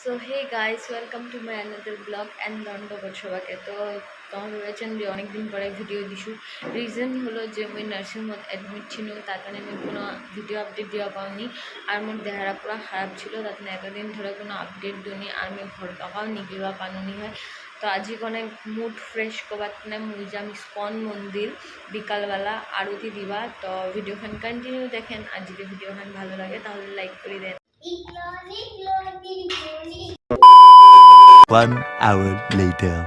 So hey guys, welcome to my another blog and দণ্ডবোধ সবাইকে। তো তোমার ভেবেছেন যে অনেকদিন পরে ভিডিও দিছু। রিজন হলো যে মুই নার্সিং হোমত এডমিট ছিল, তার কারণে আমি কোনো ভিডিও আপডেট দেওয়া পাওনি। আর মোর দেহারা পুরা খারাপ ছিল, তার কারণে এতদিন ধরে কোনো আপডেট দিইনি। আর আমি ঘর টাকাও নিগিবা পানুনি হয়। তো আজি অনেক মুড ফ্রেশ করবার মানে মুই যাম ইস্কন মন্দির বিকালবেলা আরতি দিবা। তো ভিডিওখান কন্টিনিউ দেখেন, আর যদি ভিডিওখান ভালো লাগে তাহলে লাইক করে দেন। 1 hour later.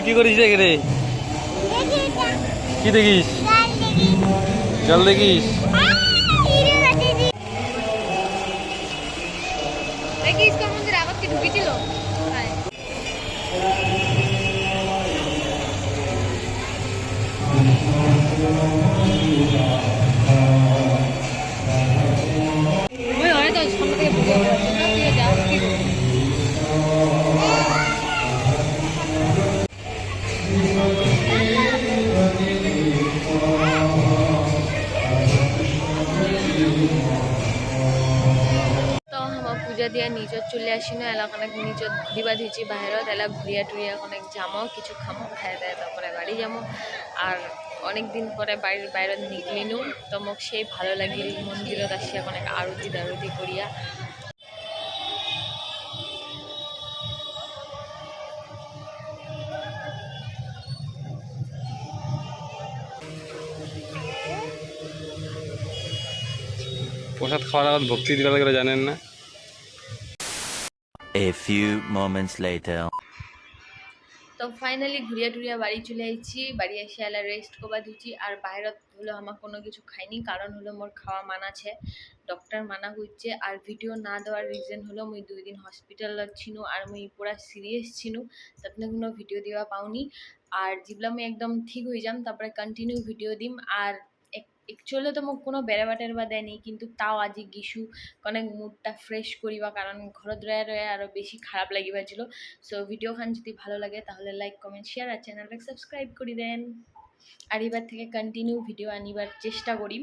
কি করিস রে? কি দেখিস? জল দেখিস? মন্দির আবার কি ঢুকেছিল? পূজা দিয়া নিজত চলে আসি না, এলাকা অনেক নিজত দিবা দিচ্ছি বাহিরত এলা ঘুরিয়া টুরিয়া অনেক যামো, কিছু খামো, খাই দেয় তারপরে বাড়ি যাবো। আর অনেক দিন পরে বাড়ির বাইরে নিকলিনু, তো মোক সেই ভালো লাগিল মন্দিরত আসিয়া অনেক আরতি দারতি করিয়া। প্রসাদ খাওয়ার আগত ভক্তি দিবা লাগে জানেন না? A few moments later. তো ফাইনালি ঘুরিয়া টুরিয়া বাড়ি চলে আইছি। বাড়ি এসে এলা রেস্ট করবা দিচ্ছি। আর বাইরত হলো আমার কোনো কিছু খাইনি, কারণ হলো মোর খাওয়া মানা আছে, ডক্টর মানা হচ্ছে। আর ভিডিও না দেওয়ার রিজন হলো মুই 2 দিন হসপিটালত ছিল আর মুই পুরা সিরিয়াস ছিল, তাতে কোনো ভিডিও দেওয়া পাওনি। আর যেগুলো আমি একদম ঠিক হয়ে যাম তারপরে কন্টিনিউ ভিডিও দিম। আর একচুয়ালি তো মোক কোনো বেড়াবাটের বা দেয়নি, কিন্তু তাও আজি গিসু অনেক মুডটা ফ্রেশ করিবা, কারণ ঘরত রয়ে রয়ে আরও বেশি খারাপ লাগিবা ছিল। সো ভিডিওখান যদি ভালো লাগে তাহলে লাইক কমেন্ট শেয়ার আর চ্যানেলটাকে সাবস্ক্রাইব করে দেন। আর এবার থেকে কন্টিনিউ ভিডিও আনিবার চেষ্টা করি।